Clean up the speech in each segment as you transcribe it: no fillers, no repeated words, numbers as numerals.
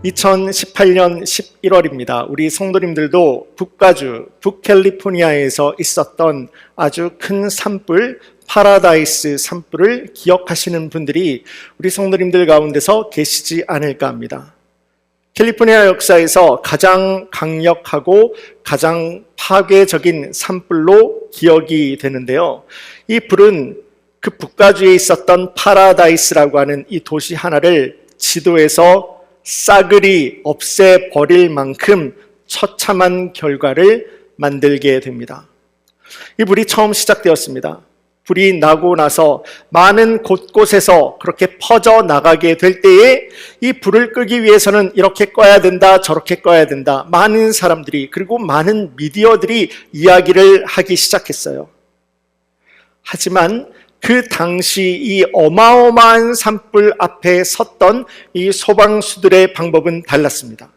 2018년 11월입니다. 우리 성도님들도 북가주, 북캘리포니아에서 있었던 아주 큰 산불, 파라다이스 산불을 기억하시는 분들이 우리 성도님들 가운데서 계시지 않을까 합니다. 캘리포니아 역사에서 가장 강력하고 가장 파괴적인 산불로 기억이 되는데요. 이 불은 그 북가주에 있었던 파라다이스라고 하는 이 도시 하나를 지도에서 싸그리 없애버릴 만큼 처참한 결과를 만들게 됩니다. 이 불이 처음 시작되었습니다. 불이 나고 나서 많은 곳곳에서 그렇게 퍼져나가게 될 때에 이 불을 끄기 위해서는 이렇게 꺼야 된다, 저렇게 꺼야 된다. 많은 사람들이 그리고 많은 미디어들이 이야기를 하기 시작했어요. 하지만 그 당시 이 어마어마한 산불 앞에 섰던 이 소방수들의 방법은 달랐습니다.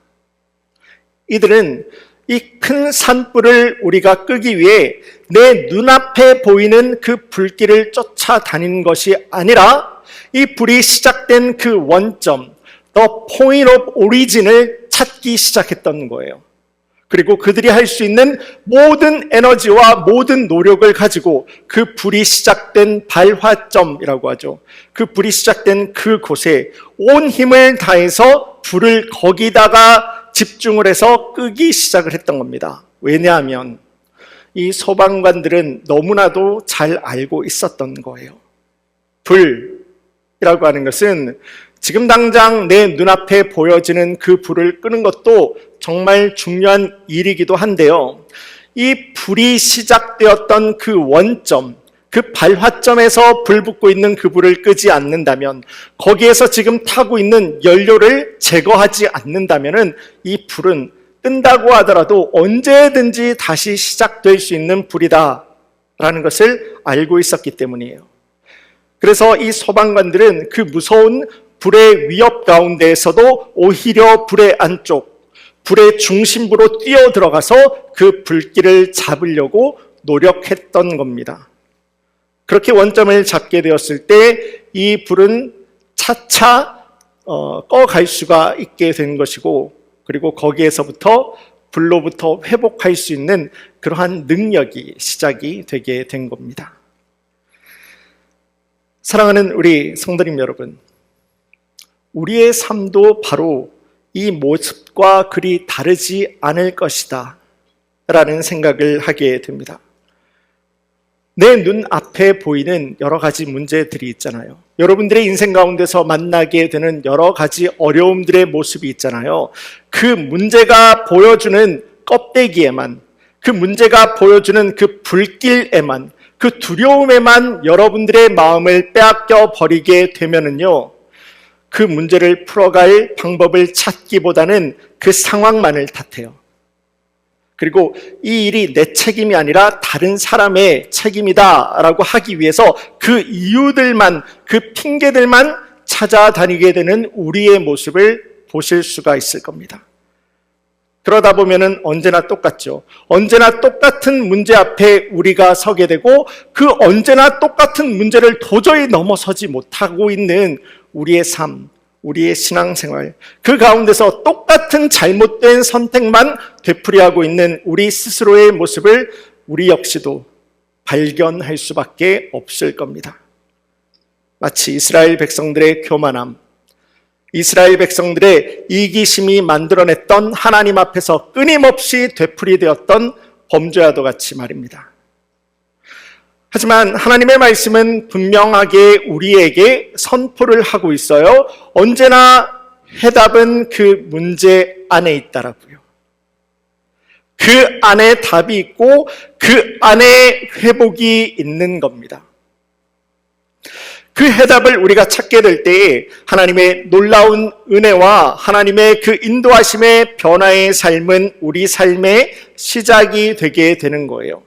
이들은 이 큰 산불을 우리가 끄기 위해 내 눈앞에 보이는 그 불길을 쫓아다니는 것이 아니라 이 불이 시작된 그 원점, the point of origin을 찾기 시작했던 거예요. 그리고 그들이 할 수 있는 모든 에너지와 모든 노력을 가지고 그 불이 시작된 발화점이라고 하죠. 그 불이 시작된 그곳에 온 힘을 다해서 불을 거기다가 집중을 해서 끄기 시작을 했던 겁니다. 왜냐하면 이 소방관들은 너무나도 잘 알고 있었던 거예요. 불이라고 하는 것은 지금 당장 내 눈앞에 보여지는 그 불을 끄는 것도 정말 중요한 일이기도 한데요. 이 불이 시작되었던 그 원점, 그 발화점에서 불 붙고 있는 그 불을 끄지 않는다면, 거기에서 지금 타고 있는 연료를 제거하지 않는다면 이 불은 끈다고 하더라도 언제든지 다시 시작될 수 있는 불이다라는 것을 알고 있었기 때문이에요. 그래서 이 소방관들은 그 무서운 불의 위협 가운데에서도 오히려 불의 안쪽, 불의 중심부로 뛰어들어가서 그 불길을 잡으려고 노력했던 겁니다. 그렇게 원점을 잡게 되었을 때 이 불은 차차 꺼갈 수가 있게 된 것이고, 그리고 거기에서부터 불로부터 회복할 수 있는 그러한 능력이 시작이 되게 된 겁니다. 사랑하는 우리 성도님 여러분, 우리의 삶도 바로 이 모습과 그리 다르지 않을 것이다 라는 생각을 하게 됩니다. 내 눈앞에 보이는 여러 가지 문제들이 있잖아요. 여러분들의 인생 가운데서 만나게 되는 여러 가지 어려움들의 모습이 있잖아요. 그 문제가 보여주는 껍데기에만, 그 문제가 보여주는 그 불길에만, 그 두려움에만 여러분들의 마음을 빼앗겨 버리게 되면은요, 그 문제를 풀어갈 방법을 찾기보다는 그 상황만을 탓해요. 그리고 이 일이 내 책임이 아니라 다른 사람의 책임이다라고 하기 위해서 그 이유들만, 그 핑계들만 찾아다니게 되는 우리의 모습을 보실 수가 있을 겁니다. 그러다 보면은 언제나 똑같죠. 언제나 똑같은 문제 앞에 우리가 서게 되고, 그 언제나 똑같은 문제를 도저히 넘어서지 못하고 있는 우리의 삶, 우리의 신앙생활, 그 가운데서 똑같은 잘못된 선택만 되풀이하고 있는 우리 스스로의 모습을 우리 역시도 발견할 수밖에 없을 겁니다. 마치 이스라엘 백성들의 교만함, 이스라엘 백성들의 이기심이 만들어냈던 하나님 앞에서 끊임없이 되풀이되었던 범죄와도 같이 말입니다. 하지만 하나님의 말씀은 분명하게 우리에게 선포를 하고 있어요. 언제나 해답은 그 문제 안에 있다라고요. 그 안에 답이 있고 그 안에 회복이 있는 겁니다. 그 해답을 우리가 찾게 될 때에 하나님의 놀라운 은혜와 하나님의 그 인도하심의 변화의 삶은 우리 삶의 시작이 되게 되는 거예요.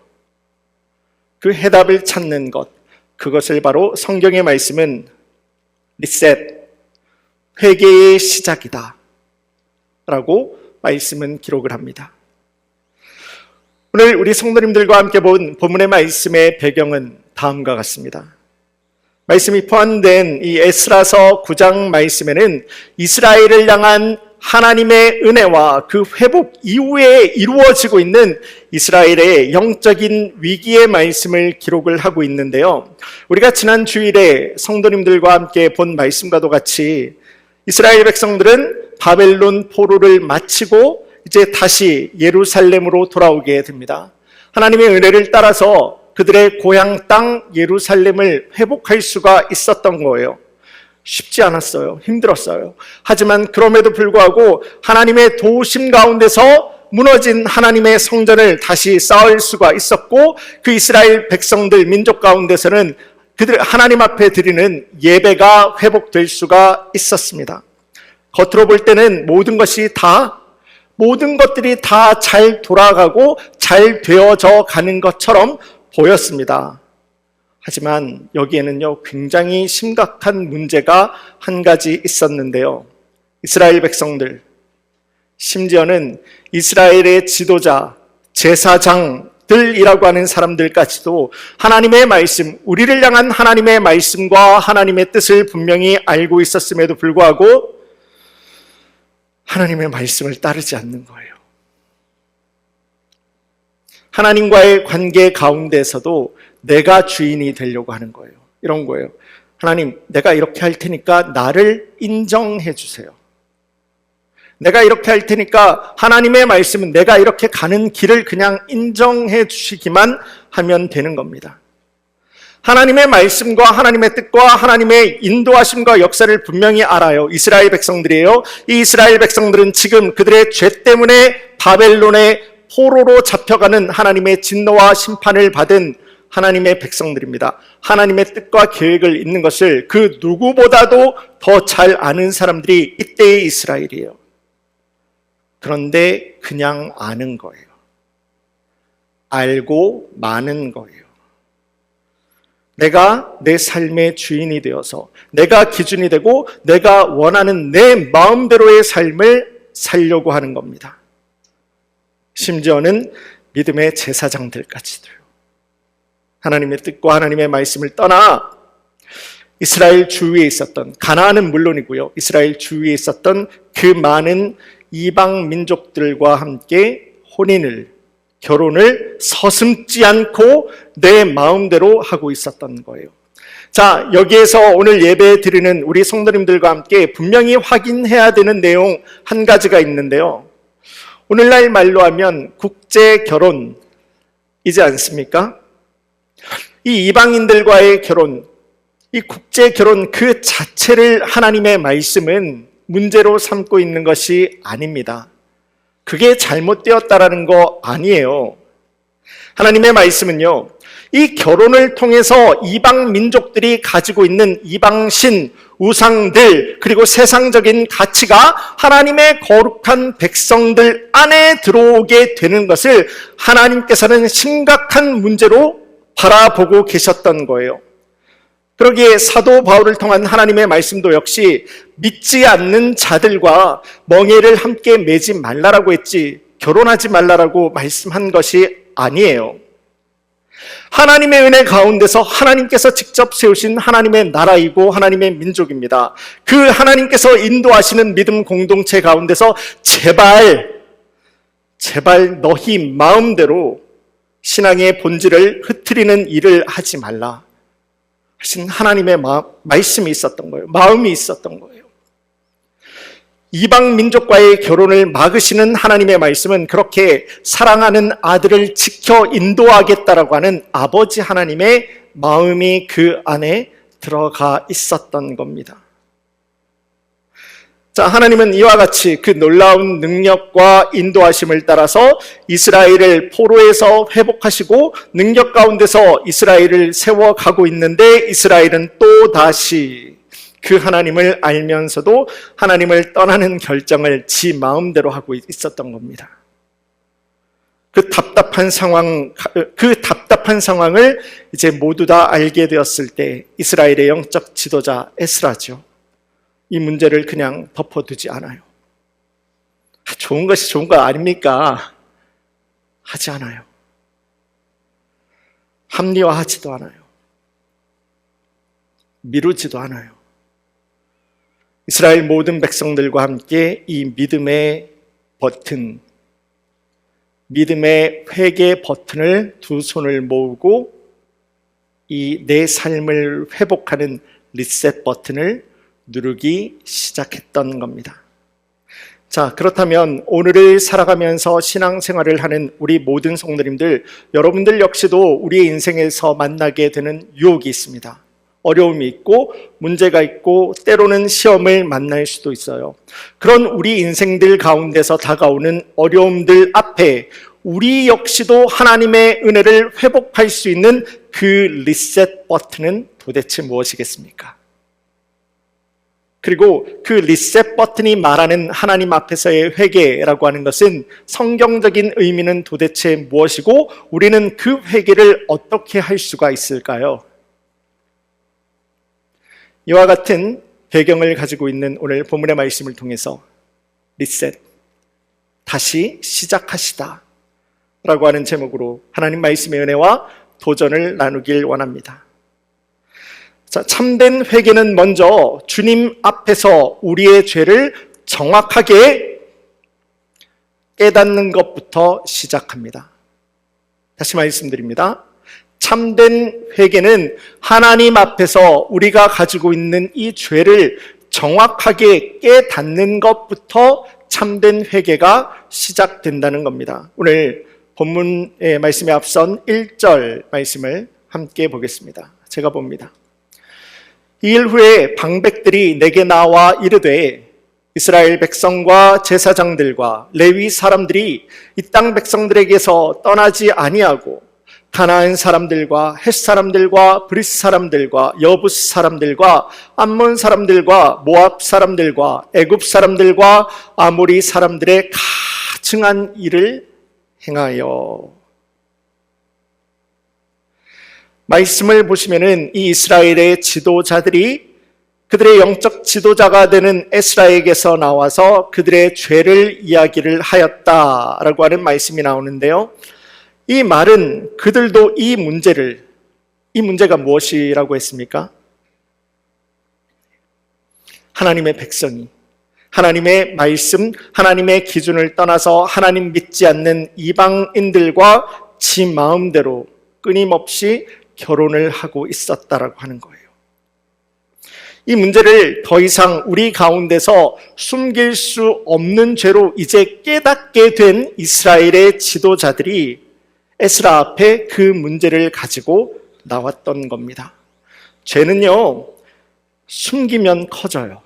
그 해답을 찾는 것, 그것을 바로 성경의 말씀은 리셋, 회개의 시작이다 라고 말씀은 기록을 합니다. 오늘 우리 성도님들과 함께 본 본문의 말씀의 배경은 다음과 같습니다. 말씀이 포함된 이 에스라서 9장 말씀에는 이스라엘을 향한 하나님의 은혜와 그 회복 이후에 이루어지고 있는 이스라엘의 영적인 위기의 말씀을 기록을 하고 있는데요. 우리가 지난 주일에 성도님들과 함께 본 말씀과도 같이 이스라엘 백성들은 바벨론 포로를 마치고 이제 다시 예루살렘으로 돌아오게 됩니다. 하나님의 은혜를 따라서 그들의 고향 땅 예루살렘을 회복할 수가 있었던 거예요. 쉽지 않았어요. 힘들었어요. 하지만 그럼에도 불구하고 하나님의 도우심 가운데서 무너진 하나님의 성전을 다시 쌓을 수가 있었고, 그 이스라엘 백성들 민족 가운데서는 그들 하나님 앞에 드리는 예배가 회복될 수가 있었습니다. 겉으로 볼 때는 모든 것들이 다 잘 돌아가고 잘 되어져 가는 것처럼 보였습니다. 하지만 여기에는요, 굉장히 심각한 문제가 한 가지 있었는데요. 이스라엘 백성들, 심지어는 이스라엘의 지도자, 제사장들이라고 하는 사람들까지도 하나님의 말씀, 우리를 향한 하나님의 말씀과 하나님의 뜻을 분명히 알고 있었음에도 불구하고 하나님의 말씀을 따르지 않는 거예요. 하나님과의 관계 가운데서도 내가 주인이 되려고 하는 거예요. 이런 거예요. 하나님, 내가 이렇게 할 테니까 나를 인정해 주세요. 내가 이렇게 할 테니까 하나님의 말씀은 내가 이렇게 가는 길을 그냥 인정해 주시기만 하면 되는 겁니다. 하나님의 말씀과 하나님의 뜻과 하나님의 인도하심과 역사를 분명히 알아요. 이스라엘 백성들이에요. 이 이스라엘 백성들은 지금 그들의 죄 때문에 바벨론의 포로로 잡혀가는 하나님의 진노와 심판을 받은 하나님의 백성들입니다. 하나님의 뜻과 계획을 잇는 것을 그 누구보다도 더 잘 아는 사람들이 이때의 이스라엘이에요. 그런데 그냥 아는 거예요. 알고 마는 거예요. 내가 내 삶의 주인이 되어서 내가 기준이 되고 내가 원하는 내 마음대로의 삶을 살려고 하는 겁니다. 심지어는 믿음의 제사장들까지도요. 하나님의 뜻과 하나님의 말씀을 떠나 이스라엘 주위에 있었던, 가나안은 물론이고요, 이스라엘 주위에 있었던 그 많은 이방 민족들과 함께 결혼을 서슴지 않고 내 마음대로 하고 있었던 거예요. 자, 여기에서 오늘 예배 드리는 우리 성도님들과 함께 분명히 확인해야 되는 내용 한 가지가 있는데요. 오늘날 말로 하면 국제 결혼이지 않습니까? 이 이방인들과의 결혼, 이 국제 결혼 그 자체를 하나님의 말씀은 문제로 삼고 있는 것이 아닙니다. 그게 잘못되었다라는 거 아니에요. 하나님의 말씀은요, 이 결혼을 통해서 이방 민족들이 가지고 있는 이방신, 우상들, 그리고 세상적인 가치가 하나님의 거룩한 백성들 안에 들어오게 되는 것을 하나님께서는 심각한 문제로 바라보고 계셨던 거예요. 그러기에 사도 바울을 통한 하나님의 말씀도 역시 믿지 않는 자들과 멍에를 함께 매지 말라라고 했지 결혼하지 말라라고 말씀한 것이 아니에요. 하나님의 은혜 가운데서 하나님께서 직접 세우신 하나님의 나라이고 하나님의 민족입니다. 그 하나님께서 인도하시는 믿음 공동체 가운데서 제발 너희 마음대로 신앙의 본질을 흐트리는 일을 하지 말라 하신 하나님의 말씀이 있었던 거예요. 마음이 있었던 거예요. 이방 민족과의 결혼을 막으시는 하나님의 말씀은 그렇게 사랑하는 아들을 지켜 인도하겠다라고 하는 아버지 하나님의 마음이 그 안에 들어가 있었던 겁니다. 자, 하나님은 이와 같이 그 놀라운 능력과 인도하심을 따라서 이스라엘을 포로에서 회복하시고 능력 가운데서 이스라엘을 세워가고 있는데, 이스라엘은 또 다시 그 하나님을 알면서도 하나님을 떠나는 결정을 지 마음대로 하고 있었던 겁니다. 그 답답한 상황을 이제 모두 다 알게 되었을 때 이스라엘의 영적 지도자 에스라죠. 이 문제를 그냥 덮어두지 않아요. 좋은 것이 좋은 거 아닙니까? 하지 않아요. 합리화하지도 않아요. 미루지도 않아요. 이스라엘 모든 백성들과 함께 이 믿음의 버튼, 믿음의 회개 버튼을 두 손을 모으고 이 내 삶을 회복하는 리셋 버튼을 누르기 시작했던 겁니다. 자, 그렇다면 오늘을 살아가면서 신앙생활을 하는 우리 모든 성도님들, 여러분들 역시도 우리의 인생에서 만나게 되는 유혹이 있습니다. 어려움이 있고 문제가 있고 때로는 시험을 만날 수도 있어요. 그런 우리 인생들 가운데서 다가오는 어려움들 앞에 우리 역시도 하나님의 은혜를 회복할 수 있는 그 리셋 버튼은 도대체 무엇이겠습니까? 그리고 그 리셋 버튼이 말하는 하나님 앞에서의 회개라고 하는 것은 성경적인 의미는 도대체 무엇이고 우리는 그 회개를 어떻게 할 수가 있을까요? 이와 같은 배경을 가지고 있는 오늘 본문의 말씀을 통해서 리셋, 다시 시작하시다 라고 하는 제목으로 하나님 말씀의 은혜와 도전을 나누길 원합니다. 자, 참된 회개는 먼저 주님 앞에서 우리의 죄를 정확하게 깨닫는 것부터 시작합니다. 다시 말씀드립니다. 참된 회개는 하나님 앞에서 우리가 가지고 있는 이 죄를 정확하게 깨닫는 것부터 참된 회개가 시작된다는 겁니다. 오늘 본문의 말씀에 앞선 1절 말씀을 함께 보겠습니다. 제가 봅니다. 이 일 후에 방백들이 내게 나와 이르되 이스라엘 백성과 제사장들과 레위 사람들이 이 땅 백성들에게서 떠나지 아니하고 가나안 사람들과 헷 사람들과 브리스 사람들과 여부스 사람들과 암몬 사람들과 모압 사람들과 애굽 사람들과 아모리 사람들의 가증한 일을 행하여. 말씀을 보시면은 이 이스라엘의 지도자들이 그들의 영적 지도자가 되는 에스라에게서 나와서 그들의 죄를 이야기를 하였다라고 하는 말씀이 나오는데요. 이 말은 그들도 이 문제가 무엇이라고 했습니까? 하나님의 백성이 하나님의 말씀, 하나님의 기준을 떠나서 하나님 믿지 않는 이방인들과 지 마음대로 끊임없이 결혼을 하고 있었다라고 하는 거예요. 이 문제를 더 이상 우리 가운데서 숨길 수 없는 죄로 이제 깨닫게 된 이스라엘의 지도자들이 에스라 앞에 그 문제를 가지고 나왔던 겁니다. 죄는요, 숨기면 커져요.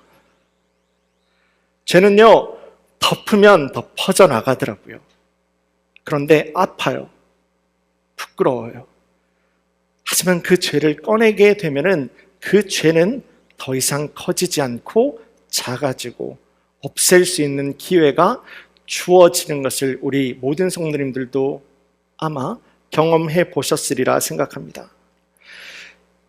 죄는요, 덮으면 더 퍼져나가더라고요. 그런데 아파요. 부끄러워요. 하지만 그 죄를 꺼내게 되면은 그 죄는 더 이상 커지지 않고 작아지고 없앨 수 있는 기회가 주어지는 것을 우리 모든 성도님들도 아마 경험해 보셨으리라 생각합니다.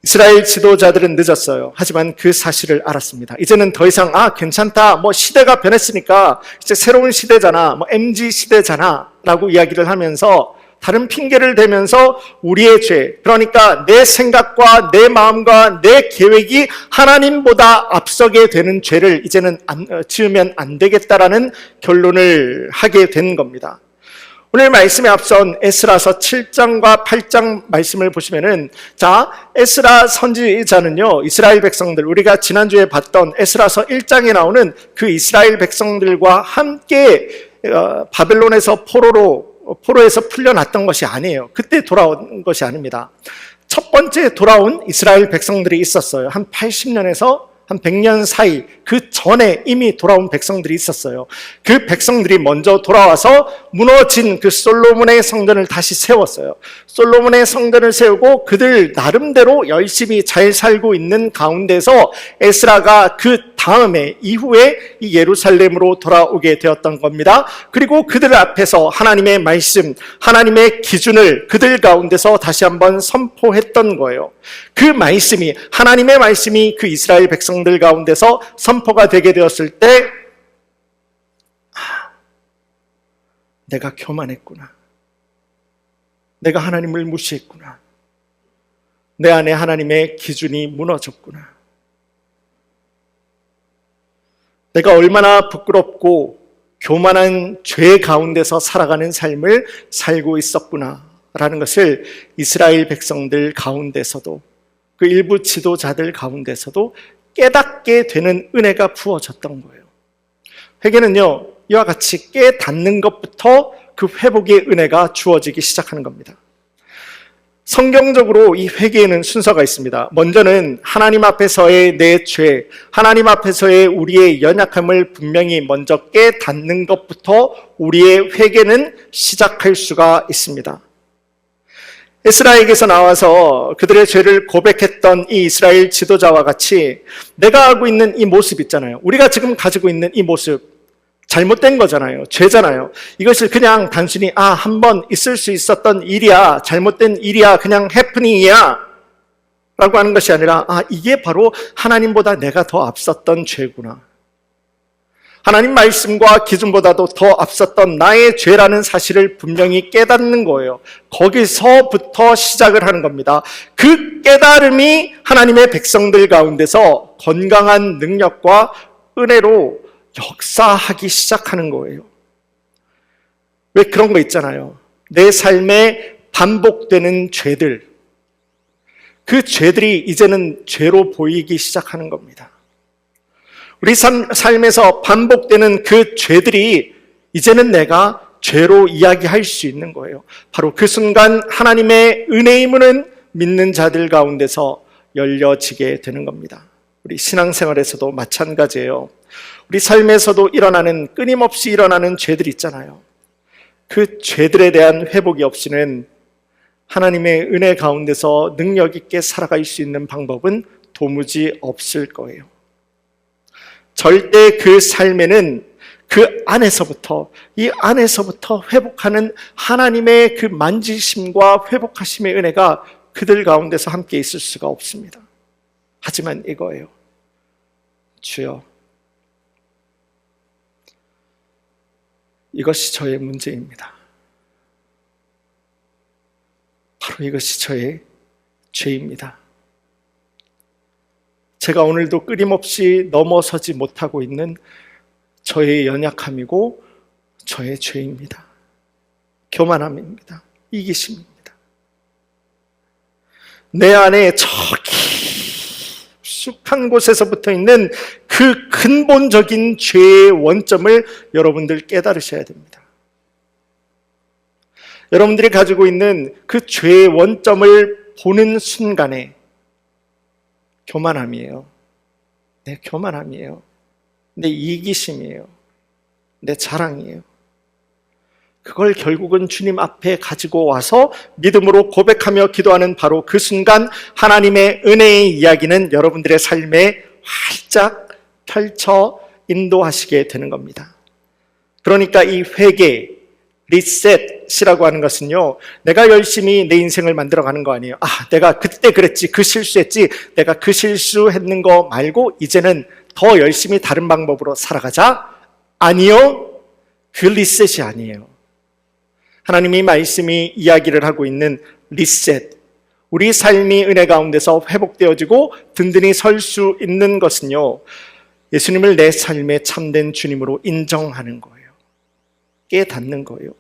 이스라엘 지도자들은 늦었어요. 하지만 그 사실을 알았습니다. 이제는 더 이상 괜찮다. 시대가 변했으니까 이제 새로운 시대잖아. MZ 시대잖아. 라고 이야기를 하면서 다른 핑계를 대면서 우리의 죄, 그러니까 내 생각과 내 마음과 내 계획이 하나님보다 앞서게 되는 죄를 이제는 지으면 안 되겠다라는 결론을 하게 된 겁니다. 오늘 말씀에 앞선 에스라서 7장과 8장 말씀을 보시면은, 에스라 선지자는요, 이스라엘 백성들, 우리가 지난주에 봤던 에스라서 1장에 나오는 그 이스라엘 백성들과 함께 바벨론에서 포로에서 풀려났던 것이 아니에요. 그때 돌아온 것이 아닙니다. 첫 번째 돌아온 이스라엘 백성들이 있었어요. 한 80년에서 한 100년 사이, 그 전에 이미 돌아온 백성들이 있었어요. 그 백성들이 먼저 돌아와서 무너진 그 솔로몬의 성전을 다시 세웠어요. 솔로몬의 성전을 세우고 그들 나름대로 열심히 잘 살고 있는 가운데서 에스라가 그 다음에 이후에 이 예루살렘으로 돌아오게 되었던 겁니다. 그리고 그들 앞에서 하나님의 말씀, 하나님의 기준을 그들 가운데서 다시 한번 선포했던 거예요. 그 말씀이, 하나님의 말씀이 그 이스라엘 백성들 가운데서 선포가 되게 되었을 때, 내가 교만했구나. 내가 하나님을 무시했구나. 내 안에 하나님의 기준이 무너졌구나. 내가 얼마나 부끄럽고 교만한 죄 가운데서 살아가는 삶을 살고 있었구나라는 것을 이스라엘 백성들 가운데서도 그 일부 지도자들 가운데서도 깨닫게 되는 은혜가 부어졌던 거예요. 회개는요, 이와 같이 깨닫는 것부터 그 회복의 은혜가 주어지기 시작하는 겁니다. 성경적으로 이 회개에는 순서가 있습니다. 먼저는 하나님 앞에서의 내 죄, 하나님 앞에서의 우리의 연약함을 분명히 먼저 깨닫는 것부터 우리의 회개는 시작할 수가 있습니다. 에스라에게서 나와서 그들의 죄를 고백했던 이 이스라엘 지도자와 같이 내가 알고 있는 이 모습 있잖아요. 우리가 지금 가지고 있는 이 모습, 잘못된 거잖아요. 죄잖아요. 이것을 그냥 단순히 한번 있을 수 있었던 일이야, 잘못된 일이야, 그냥 해프닝이야 라고 하는 것이 아니라 이게 바로 하나님보다 내가 더 앞섰던 죄구나. 하나님 말씀과 기준보다도 더 앞섰던 나의 죄라는 사실을 분명히 깨닫는 거예요. 거기서부터 시작을 하는 겁니다. 그 깨달음이 하나님의 백성들 가운데서 건강한 능력과 은혜로 역사하기 시작하는 거예요. 왜 그런 거 있잖아요. 내 삶에 반복되는 죄들, 그 죄들이 이제는 죄로 보이기 시작하는 겁니다. 우리 삶에서 반복되는 그 죄들이 이제는 내가 죄로 이야기할 수 있는 거예요. 바로 그 순간 하나님의 은혜의 문은 믿는 자들 가운데서 열려지게 되는 겁니다. 우리 신앙생활에서도 마찬가지예요. 우리 삶에서도 끊임없이 일어나는 죄들 있잖아요. 그 죄들에 대한 회복이 없이는 하나님의 은혜 가운데서 능력 있게 살아갈 수 있는 방법은 도무지 없을 거예요. 절대 그 삶에는 이 안에서부터 회복하는 하나님의 그 만지심과 회복하심의 은혜가 그들 가운데서 함께 있을 수가 없습니다. 하지만 이거예요. 주여, 이것이 저의 문제입니다. 바로 이것이 저의 죄입니다. 제가 오늘도 끊임없이 넘어서지 못하고 있는 저의 연약함이고 저의 죄입니다. 교만함입니다. 이기심입니다. 내 안에 저 깊숙한 곳에서 붙어 있는 그 근본적인 죄의 원점을 여러분들 깨달으셔야 됩니다. 여러분들이 가지고 있는 그 죄의 원점을 보는 순간에 교만함이에요. 내 교만함이에요. 내 이기심이에요. 내 자랑이에요. 그걸 결국은 주님 앞에 가지고 와서 믿음으로 고백하며 기도하는 바로 그 순간 하나님의 은혜의 이야기는 여러분들의 삶에 활짝 펼쳐 인도하시게 되는 겁니다. 그러니까 이 회개, 리셋이라고 하는 것은요, 내가 열심히 내 인생을 만들어가는 거 아니에요. 내가 그때 그랬지, 그 실수했지, 내가 그 실수했는 거 말고 이제는 더 열심히 다른 방법으로 살아가자. 아니요, 그 리셋이 아니에요. 하나님이 말씀이 이야기를 하고 있는 리셋, 우리 삶이 은혜 가운데서 회복되어지고 든든히 설 수 있는 것은요, 예수님을 내 삶의 참된 주님으로 인정하는 거예요. 깨닫는 거예요.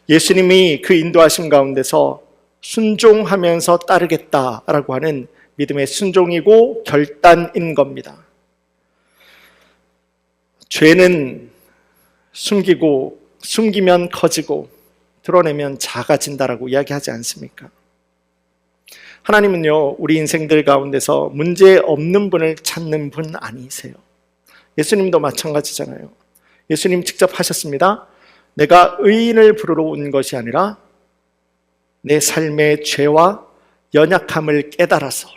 예수님이 그 인도하심 가운데서 순종하면서 따르겠다라고 하는 믿음의 순종이고 결단인 겁니다. 죄는 숨기면 커지고 드러내면 작아진다라고 이야기하지 않습니까? 하나님은요, 우리 인생들 가운데서 문제 없는 분을 찾는 분 아니세요. 예수님도 마찬가지잖아요. 예수님 직접 하셨습니다. 내가 의인을 부르러 온 것이 아니라 내 삶의 죄와 연약함을 깨달아서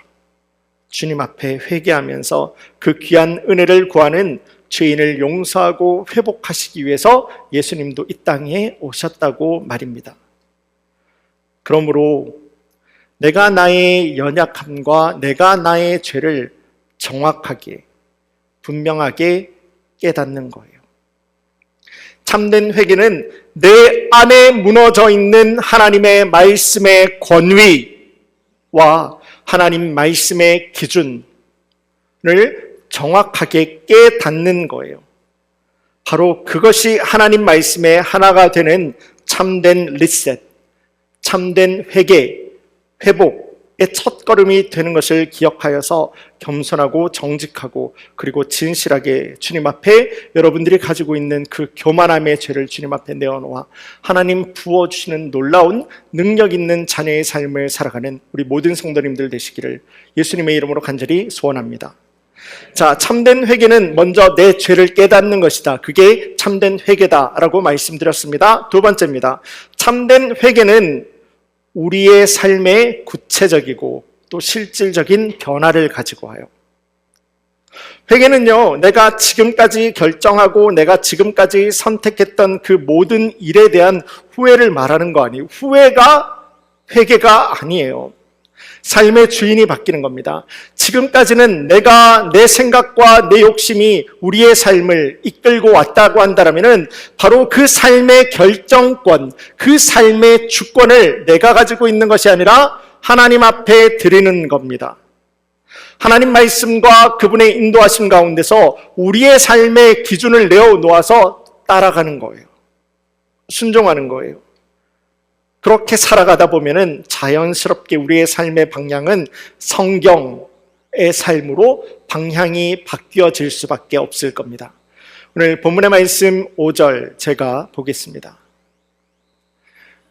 주님 앞에 회개하면서 그 귀한 은혜를 구하는 죄인을 용서하고 회복하시기 위해서 예수님도 이 땅에 오셨다고 말입니다. 그러므로 내가 나의 연약함과 내가 나의 죄를 정확하게 분명하게 깨닫는 거예요. 참된 회개는 내 안에 무너져 있는 하나님의 말씀의 권위와 하나님 말씀의 기준을 정확하게 깨닫는 거예요. 바로 그것이 하나님 말씀의 하나가 되는 참된 리셋, 참된 회개, 회복의 첫걸음이 되는 것을 기억하여서 겸손하고 정직하고 그리고 진실하게 주님 앞에 여러분들이 가지고 있는 그 교만함의 죄를 주님 앞에 내어놓아 하나님 부어주시는 놀라운 능력 있는 자녀의 삶을 살아가는 우리 모든 성도님들 되시기를 예수님의 이름으로 간절히 소원합니다. 자, 참된 회개는 먼저 내 죄를 깨닫는 것이다. 그게 참된 회개다라고 말씀드렸습니다. 두 번째입니다. 참된 회개는 우리의 삶에 구체적이고 또 실질적인 변화를 가지고 와요. 회개는요, 내가 지금까지 결정하고 내가 지금까지 선택했던 그 모든 일에 대한 후회를 말하는 거 아니에요. 후회가 회개가 아니에요. 삶의 주인이 바뀌는 겁니다. 지금까지는 내가 내 생각과 내 욕심이 우리의 삶을 이끌고 왔다고 한다면 바로 그 삶의 결정권, 그 삶의 주권을 내가 가지고 있는 것이 아니라 하나님 앞에 드리는 겁니다. 하나님 말씀과 그분의 인도하심 가운데서 우리의 삶의 기준을 내어놓아서 따라가는 거예요. 순종하는 거예요. 그렇게 살아가다 보면은 자연스럽게 우리의 삶의 방향은 성경의 삶으로 방향이 바뀌어질 수밖에 없을 겁니다. 오늘 본문의 말씀 5절 제가 보겠습니다.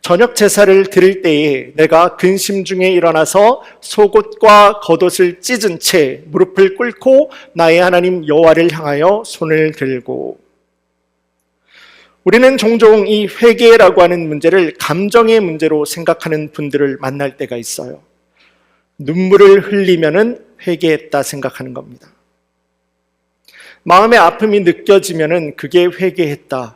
저녁 제사를 드릴 때에 내가 근심 중에 일어나서 속옷과 겉옷을 찢은 채 무릎을 꿇고 나의 하나님 여호와를 향하여 손을 들고. 우리는 종종 이 회개라고 하는 문제를 감정의 문제로 생각하는 분들을 만날 때가 있어요. 눈물을 흘리면은 회개했다 생각하는 겁니다. 마음의 아픔이 느껴지면은 그게 회개했다라고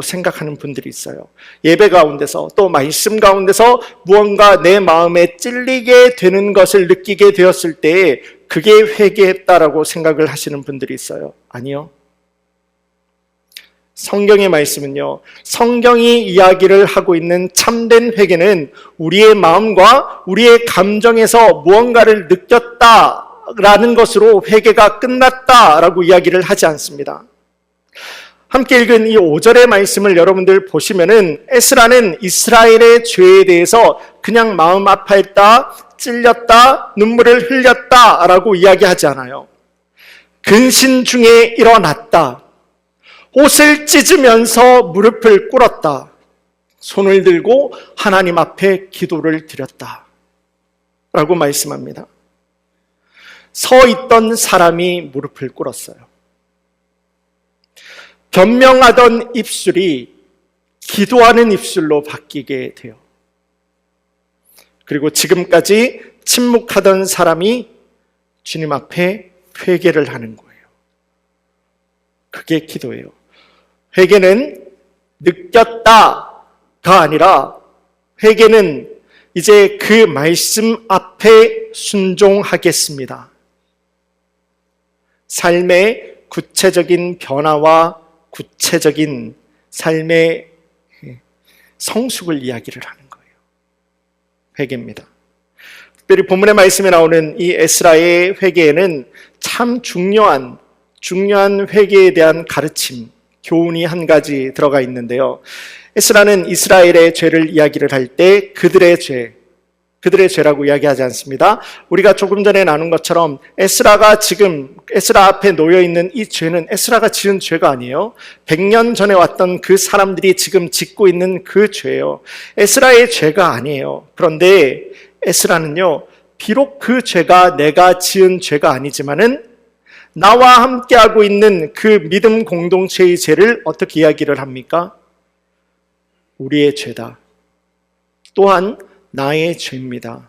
생각하는 분들이 있어요. 예배 가운데서 또 말씀 가운데서 무언가 내 마음에 찔리게 되는 것을 느끼게 되었을 때 그게 회개했다라고 생각을 하시는 분들이 있어요. 아니요. 성경의 말씀은요, 성경이 이야기를 하고 있는 참된 회개는 우리의 마음과 우리의 감정에서 무언가를 느꼈다라는 것으로 회개가 끝났다라고 이야기를 하지 않습니다. 함께 읽은 이 5절의 말씀을 여러분들 보시면은 에스라는 이스라엘의 죄에 대해서 그냥 마음 아파했다, 찔렸다, 눈물을 흘렸다라고 이야기하지 않아요. 근심 중에 일어났다. 옷을 찢으면서 무릎을 꿇었다. 손을 들고 하나님 앞에 기도를 드렸다. 라고 말씀합니다. 서 있던 사람이 무릎을 꿇었어요. 변명하던 입술이 기도하는 입술로 바뀌게 돼요. 그리고 지금까지 침묵하던 사람이 주님 앞에 회개를 하는 거예요. 그게 기도예요. 회개는 느꼈다가 아니라 회개는 이제 그 말씀 앞에 순종하겠습니다. 삶의 구체적인 변화와 구체적인 삶의 성숙을 이야기를 하는 거예요. 회개입니다. 특별히 본문의 말씀에 나오는 이 에스라의 회개에는 참 중요한 회개에 대한 가르침, 교훈이 한 가지 들어가 있는데요. 에스라는 이스라엘의 죄를 이야기를 할 때 그들의 죄라고 이야기하지 않습니다. 우리가 조금 전에 나눈 것처럼 에스라 앞에 놓여 있는 이 죄는 에스라가 지은 죄가 아니에요. 100년 전에 왔던 그 사람들이 지금 짓고 있는 그 죄예요. 에스라의 죄가 아니에요. 그런데 에스라는요, 비록 그 죄가 내가 지은 죄가 아니지만은 나와 함께하고 있는 그 믿음 공동체의 죄를 어떻게 이야기를 합니까? 우리의 죄다. 또한 나의 죄입니다.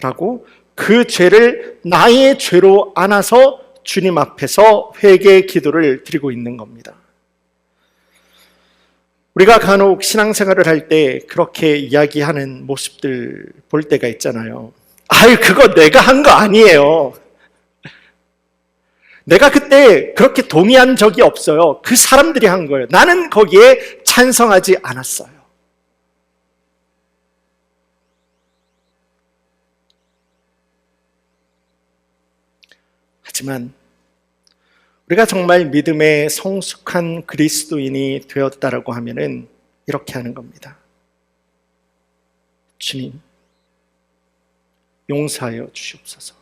라고 그 죄를 나의 죄로 안아서 주님 앞에서 회개의 기도를 드리고 있는 겁니다. 우리가 간혹 신앙생활을 할 때 그렇게 이야기하는 모습들 볼 때가 있잖아요. 아유, 그거 내가 한 거 아니에요. 내가 그때 그렇게 동의한 적이 없어요. 그 사람들이 한 거예요. 나는 거기에 찬성하지 않았어요. 하지만 우리가 정말 믿음의 성숙한 그리스도인이 되었다라고 하면은 이렇게 하는 겁니다. 주님, 용서하여 주시옵소서.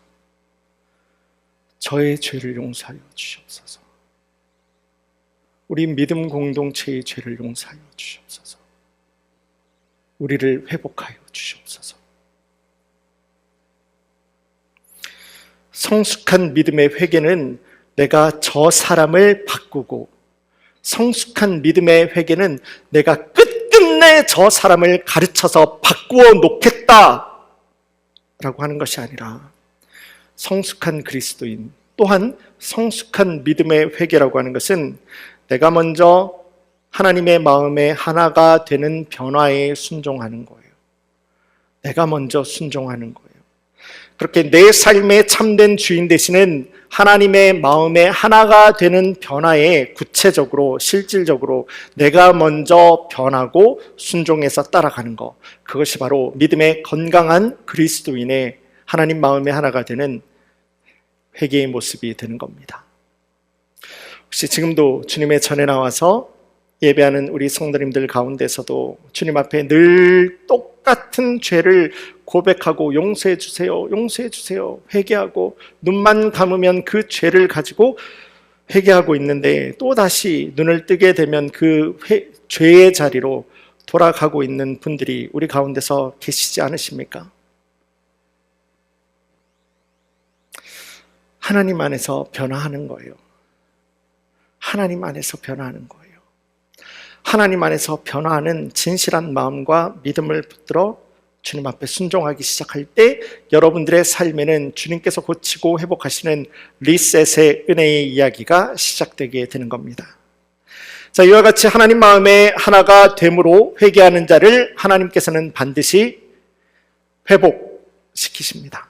저의 죄를 용서하여 주시옵소서. 우리 믿음 공동체의 죄를 용서하여 주시옵소서. 우리를 회복하여 주시옵소서. 성숙한 믿음의 회개는 내가 저 사람을 바꾸고, 성숙한 믿음의 회개는 내가 끝끝내 저 사람을 가르쳐서 바꾸어 놓겠다 라고 하는 것이 아니라, 성숙한 그리스도인 또한 성숙한 믿음의 회개라고 하는 것은 내가 먼저 하나님의 마음에 하나가 되는 변화에 순종하는 거예요. 내가 먼저 순종하는 거예요. 그렇게 내 삶의 참된 주인 되시는 하나님의 마음에 하나가 되는 변화에 구체적으로 실질적으로 내가 먼저 변하고 순종해서 따라가는 것, 그것이 바로 믿음의 건강한 그리스도인의 하나님 마음에 하나가 되는 회개의 모습이 되는 겁니다. 혹시 지금도 주님의 전에 나와서 예배하는 우리 성도님들 가운데서도 주님 앞에 늘 똑같은 죄를 고백하고 용서해 주세요, 용서해 주세요, 회개하고 눈만 감으면 그 죄를 가지고 회개하고 있는데 또다시 눈을 뜨게 되면 그 죄의 자리로 돌아가고 있는 분들이 우리 가운데서 계시지 않으십니까? 하나님 안에서 변화하는 거예요. 하나님 안에서 변화하는 거예요. 하나님 안에서 변화하는 진실한 마음과 믿음을 붙들어 주님 앞에 순종하기 시작할 때 여러분들의 삶에는 주님께서 고치고 회복하시는 리셋의 은혜의 이야기가 시작되게 되는 겁니다. 자, 이와 같이 하나님 마음에 하나가 됨으로 회개하는 자를 하나님께서는 반드시 회복시키십니다.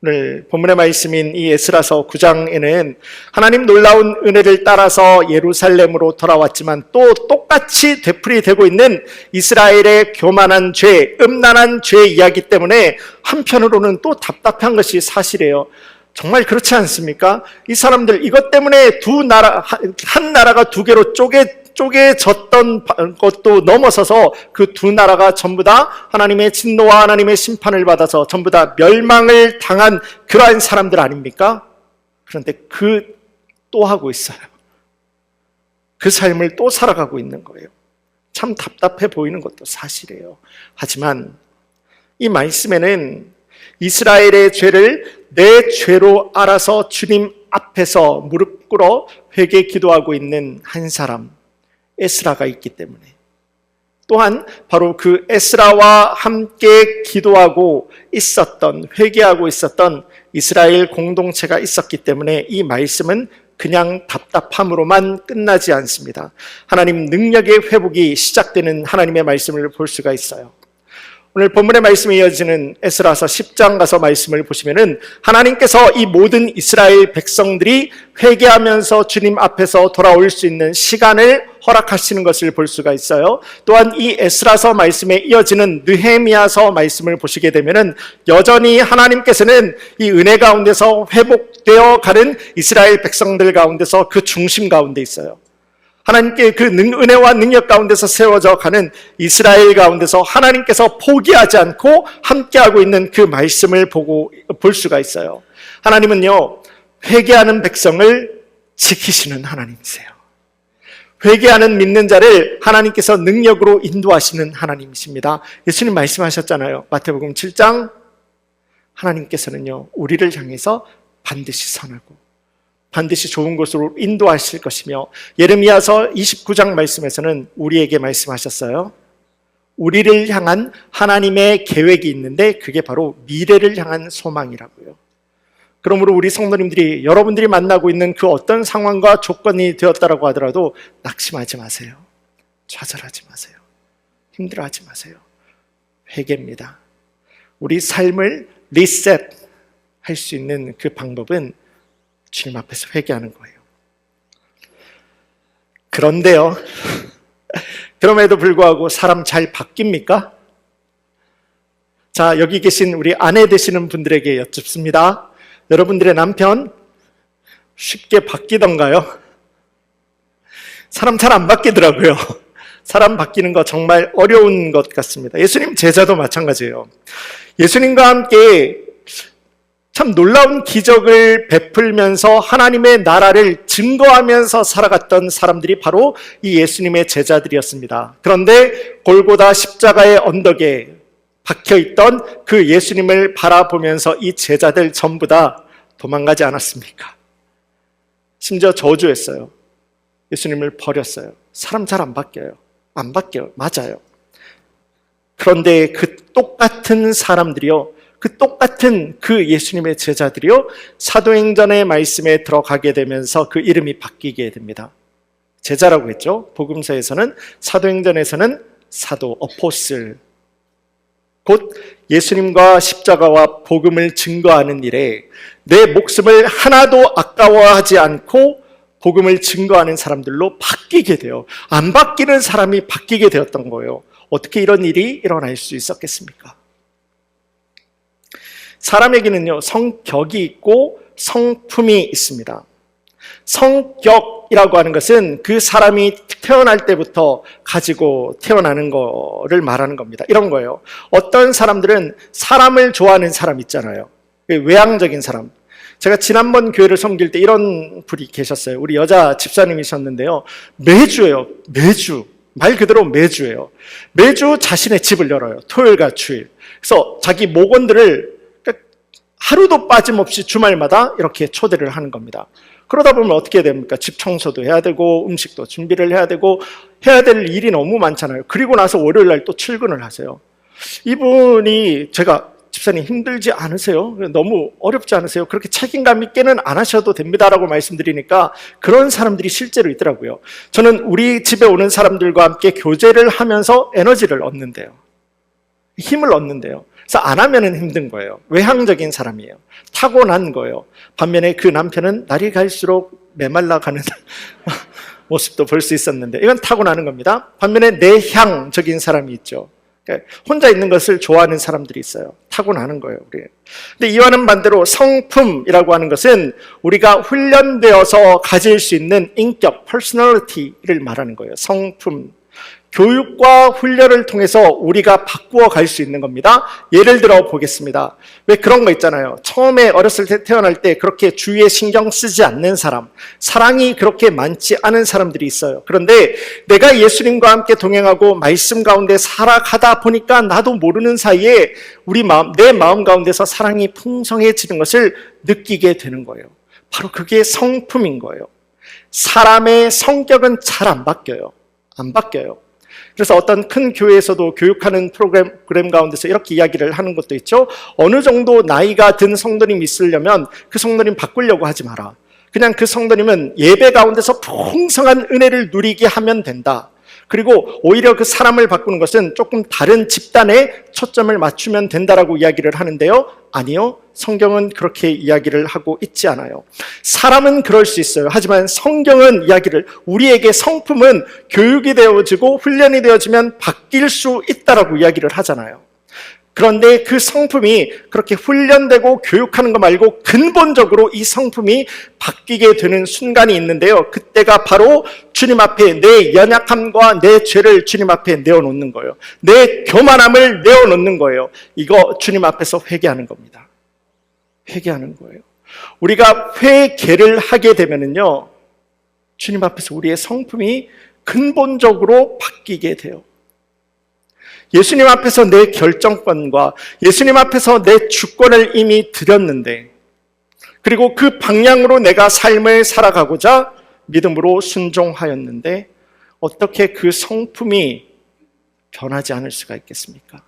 오늘 본문의 말씀인 이 에스라서 9장에는 하나님 놀라운 은혜를 따라서 예루살렘으로 돌아왔지만 또 똑같이 되풀이되고 있는 이스라엘의 교만한 죄, 음란한 죄 이야기 때문에 한편으로는 또 답답한 것이 사실이에요. 정말 그렇지 않습니까? 이 사람들 이것 때문에 한 나라가 두 개로 쪼개졌던 것도 넘어서서 그 두 나라가 전부 다 하나님의 진노와 하나님의 심판을 받아서 전부 다 멸망을 당한 그러한 사람들 아닙니까? 그런데 또 하고 있어요. 그 삶을 또 살아가고 있는 거예요. 참 답답해 보이는 것도 사실이에요. 하지만 이 말씀에는 이스라엘의 죄를 내 죄로 알아서 주님 앞에서 무릎 꿇어 회개 기도하고 있는 한 사람, 에스라가 있기 때문에, 또한 바로 그 에스라와 함께 기도하고 있었던, 회개하고 있었던 이스라엘 공동체가 있었기 때문에 이 말씀은 그냥 답답함으로만 끝나지 않습니다. 하나님 능력의 회복이 시작되는 하나님의 말씀을 볼 수가 있어요. 오늘 본문의 말씀에 이어지는 에스라서 10장 가서 말씀을 보시면은 하나님께서 이 모든 이스라엘 백성들이 회개하면서 주님 앞에서 돌아올 수 있는 시간을 허락하시는 것을 볼 수가 있어요. 또한 이 에스라서 말씀에 이어지는 느헤미야서 말씀을 보시게 되면은 여전히 하나님께서는 이 은혜 가운데서 회복되어 가는 이스라엘 백성들 가운데서 그 중심 가운데 있어요. 하나님께 그 은혜와 능력 가운데서 세워져 가는 이스라엘 가운데서 하나님께서 포기하지 않고 함께하고 있는 그 말씀을 볼 수가 있어요. 하나님은요, 회개하는 백성을 지키시는 하나님이세요. 회개하는 믿는 자를 하나님께서 능력으로 인도하시는 하나님이십니다. 예수님 말씀하셨잖아요. 마태복음 7장, 하나님께서는요, 우리를 향해서 반드시 선하고 반드시 좋은 곳으로 인도하실 것이며, 예레미야서 29장 말씀에서는 우리에게 말씀하셨어요. 우리를 향한 하나님의 계획이 있는데 그게 바로 미래를 향한 소망이라고요. 그러므로 우리 성도님들이 여러분들이 만나고 있는 그 어떤 상황과 조건이 되었다라고 하더라도 낙심하지 마세요. 좌절하지 마세요. 힘들어하지 마세요. 회개입니다. 우리 삶을 리셋할 수 있는 그 방법은 주님 앞에서 회개하는 거예요. 그런데요, 그럼에도 불구하고 사람 잘 바뀝니까? 자, 여기 계신 우리 아내 되시는 분들에게 여쭙습니다. 여러분들의 남편 쉽게 바뀌던가요? 사람 잘 안 바뀌더라고요. 사람 바뀌는 거 정말 어려운 것 같습니다. 예수님 제자도 마찬가지예요. 예수님과 함께 참 놀라운 기적을 베풀면서 하나님의 나라를 증거하면서 살아갔던 사람들이 바로 이 예수님의 제자들이었습니다. 그런데 골고다 십자가의 언덕에 박혀있던 그 예수님을 바라보면서 이 제자들 전부 다 도망가지 않았습니까? 심지어 저주했어요. 예수님을 버렸어요. 사람 잘 안 바뀌어요. 안 바뀌어요. 맞아요. 그런데 그 똑같은 사람들이요, 그 똑같은 그 예수님의 제자들이요, 사도행전의 말씀에 들어가게 되면서 그 이름이 바뀌게 됩니다. 제자라고 했죠. 복음서에서는, 사도행전에서는 사도, 어포슬, 곧 예수님과 십자가와 복음을 증거하는 일에 내 목숨을 하나도 아까워하지 않고 복음을 증거하는 사람들로 바뀌게 돼요. 안 바뀌는 사람이 바뀌게 되었던 거예요. 어떻게 이런 일이 일어날 수 있었겠습니까? 사람에게는요, 성격이 있고 성품이 있습니다. 성격이라고 하는 것은 그 사람이 태어날 때부터 가지고 태어나는 거를 말하는 겁니다. 이런 거예요. 어떤 사람들은 사람을 좋아하는 사람 있잖아요. 외향적인 사람. 제가 지난번 교회를 섬길 때 이런 분이 계셨어요. 우리 여자 집사님이셨는데요. 매주예요. 매주. 말 그대로 매주예요. 매주 자신의 집을 열어요. 토요일과 주일. 그래서 자기 목원들을 하루도 빠짐없이 주말마다 이렇게 초대를 하는 겁니다. 그러다 보면 어떻게 됩니까? 집 청소도 해야 되고 음식도 준비를 해야 되고 해야 될 일이 너무 많잖아요. 그리고 나서 월요일 날 또 출근을 하세요. 이분이 제가 집사님 힘들지 않으세요? 너무 어렵지 않으세요? 그렇게 책임감 있게는 안 하셔도 됩니다라고 말씀드리니까 그런 사람들이 실제로 있더라고요. 저는 우리 집에 오는 사람들과 함께 교제를 하면서 에너지를 얻는데요. 힘을 얻는데요. 그래서 안 하면은 힘든 거예요. 외향적인 사람이에요. 타고난 거예요. 반면에 그 남편은 날이 갈수록 메말라가는 모습도 볼 수 있었는데 이건 타고나는 겁니다. 반면에 내향적인 사람이 있죠. 혼자 있는 것을 좋아하는 사람들이 있어요. 타고나는 거예요. 우리. 근데 이와는 반대로 성품이라고 하는 것은 우리가 훈련되어서 가질 수 있는 인격, 퍼스널리티를 말하는 거예요. 성품. 교육과 훈련을 통해서 우리가 바꾸어 갈 수 있는 겁니다. 예를 들어 보겠습니다. 왜 그런 거 있잖아요. 처음에 어렸을 때 태어날 때 그렇게 주위에 신경 쓰지 않는 사람, 사랑이 그렇게 많지 않은 사람들이 있어요. 그런데 내가 예수님과 함께 동행하고 말씀 가운데 살아가다 보니까 나도 모르는 사이에 내 마음 가운데서 사랑이 풍성해지는 것을 느끼게 되는 거예요. 바로 그게 성품인 거예요. 사람의 성격은 잘 안 바뀌어요. 안 바뀌어요. 그래서 어떤 큰 교회에서도 교육하는 프로그램 가운데서 이렇게 이야기를 하는 것도 있죠. 어느 정도 나이가 든 성도님이 있으려면 그 성도님 바꾸려고 하지 마라. 그냥 그 성도님은 예배 가운데서 풍성한 은혜를 누리게 하면 된다. 그리고 오히려 그 사람을 바꾸는 것은 조금 다른 집단에 초점을 맞추면 된다라고 이야기를 하는데요. 아니요. 성경은 그렇게 이야기를 하고 있지 않아요. 사람은 그럴 수 있어요. 하지만 성경은 우리에게 성품은 교육이 되어지고 훈련이 되어지면 바뀔 수 있다라고 이야기를 하잖아요. 그런데 그 성품이 그렇게 훈련되고 교육하는 거 말고 근본적으로 이 성품이 바뀌게 되는 순간이 있는데요. 그때가 바로 주님 앞에 내 연약함과 내 죄를 주님 앞에 내어놓는 거예요. 내 교만함을 내어놓는 거예요. 이거 주님 앞에서 회개하는 겁니다. 회개하는 거예요. 우리가 회개를 하게 되면은요, 주님 앞에서 우리의 성품이 근본적으로 바뀌게 돼요. 예수님 앞에서 내 결정권과 예수님 앞에서 내 주권을 이미 드렸는데, 그리고 그 방향으로 내가 삶을 살아가고자 믿음으로 순종하였는데 어떻게 그 성품이 변하지 않을 수가 있겠습니까?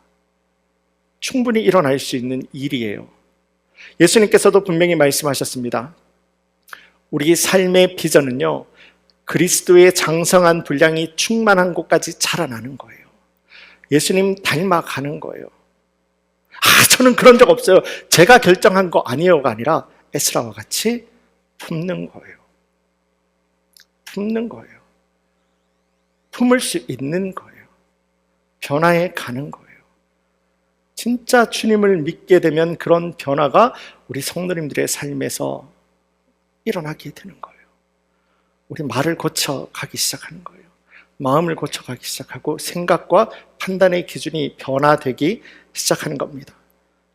충분히 일어날 수 있는 일이에요. 예수님께서도 분명히 말씀하셨습니다. 우리 삶의 비전은요, 그리스도의 장성한 분량이 충만한 곳까지 자라나는 거예요. 예수님 닮아가는 거예요. 저는 그런 적 없어요. 제가 결정한 거 아니에요가 아니라 에스라와 같이 품는 거예요. 품는 거예요. 품을 수 있는 거예요. 변화해 가는 거예요. 진짜 주님을 믿게 되면 그런 변화가 우리 성도님들의 삶에서 일어나게 되는 거예요. 우리 말을 고쳐가기 시작하는 거예요. 마음을 고쳐가기 시작하고 생각과 판단의 기준이 변화되기 시작하는 겁니다.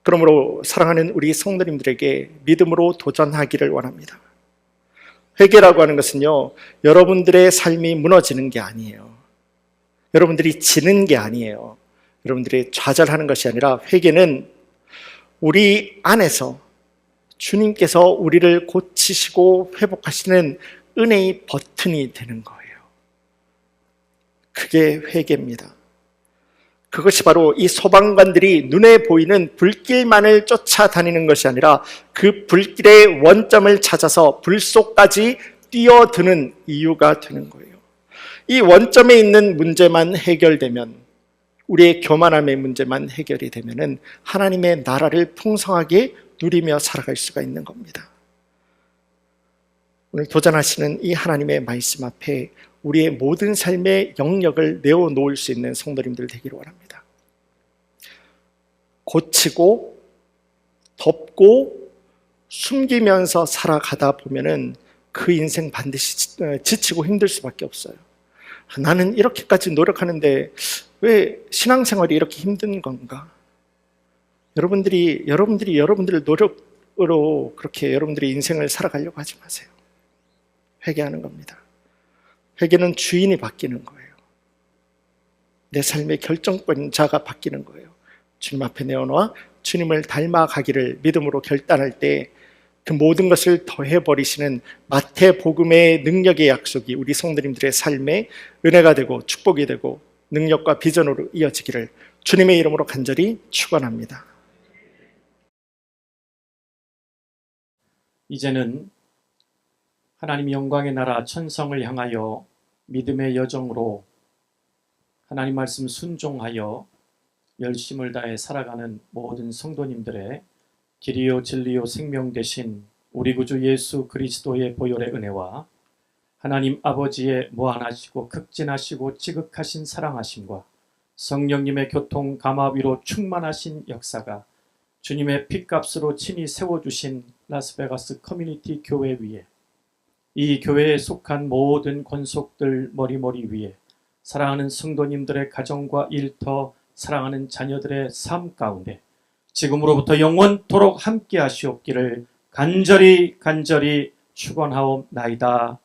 그러므로 사랑하는 우리 성도님들에게 믿음으로 도전하기를 원합니다. 회개라고 하는 것은요, 여러분들의 삶이 무너지는 게 아니에요. 여러분들이 지는 게 아니에요. 여러분들이 좌절하는 것이 아니라 회개는 우리 안에서 주님께서 우리를 고치시고 회복하시는 은혜의 버튼이 되는 거예요. 그게 회개입니다. 그것이 바로 이 소방관들이 눈에 보이는 불길만을 쫓아다니는 것이 아니라 그 불길의 원점을 찾아서 불 속까지 뛰어드는 이유가 되는 거예요. 이 원점에 있는 문제만 해결되면, 우리의 교만함의 문제만 해결이 되면은 하나님의 나라를 풍성하게 누리며 살아갈 수가 있는 겁니다. 오늘 도전하시는 이 하나님의 말씀 앞에 우리의 모든 삶의 영역을 내어놓을 수 있는 성도님들 되기를 원합니다. 고치고 덮고 숨기면서 살아가다 보면은 그 인생 반드시 지치고 힘들 수밖에 없어요. 나는 이렇게까지 노력하는데 왜 신앙생활이 이렇게 힘든 건가? 여러분들이 여러분들의 노력으로 그렇게 여러분들의 인생을 살아가려고 하지 마세요. 회개하는 겁니다. 회개는 주인이 바뀌는 거예요. 내 삶의 결정권자가 바뀌는 거예요. 주님 앞에 내어놓아 주님을 닮아가기를 믿음으로 결단할 때 그 모든 것을 더해버리시는 마태복음의 능력의 약속이 우리 성도님들의 삶에 은혜가 되고 축복이 되고 능력과 비전으로 이어지기를 주님의 이름으로 간절히 축원합니다. 이제는 하나님 영광의 나라 천성을 향하여 믿음의 여정으로 하나님 말씀 순종하여 열심을 다해 살아가는 모든 성도님들의 길이요 진리요 생명 되신 우리 구주 예수 그리스도의 보혈의 은혜와 하나님 아버지의 무한하시고 극진하시고 지극하신 사랑하심과 성령님의 교통 감화위로 충만하신 역사가 주님의 핏값으로 친히 세워주신 라스베가스 커뮤니티 교회 위에, 이 교회에 속한 모든 권속들 머리머리 위에 사랑하는 성도님들의 가정과 일터, 사랑하는 자녀들의 삶 가운데 지금으로부터 영원토록 함께 하시옵기를 간절히 축원하옵나이다.